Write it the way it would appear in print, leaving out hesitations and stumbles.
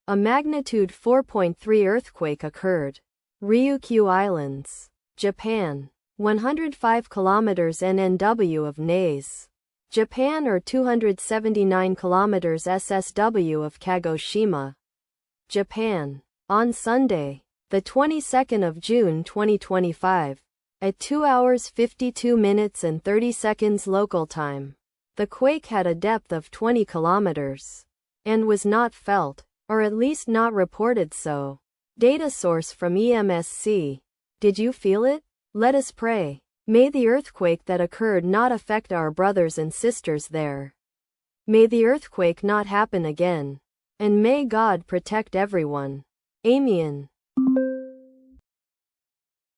A magnitude 4.3 earthquake occurred. Ryukyu Islands, Japan. 105 kilometers NNW of NAS. Japan or 279 kilometers SSW of Kagoshima, Japan. On Sunday, the 22nd of June 2025, at 2 hours 52 minutes and 30 seconds local time, the quake had a depth of 20 kilometers and was not felt, or at least not reported so. Data source from EMSC. Did you feel it? Let us pray. May the earthquake that occurred not affect our brothers and sisters there. May the earthquake not happen again. And may God protect everyone. Amen.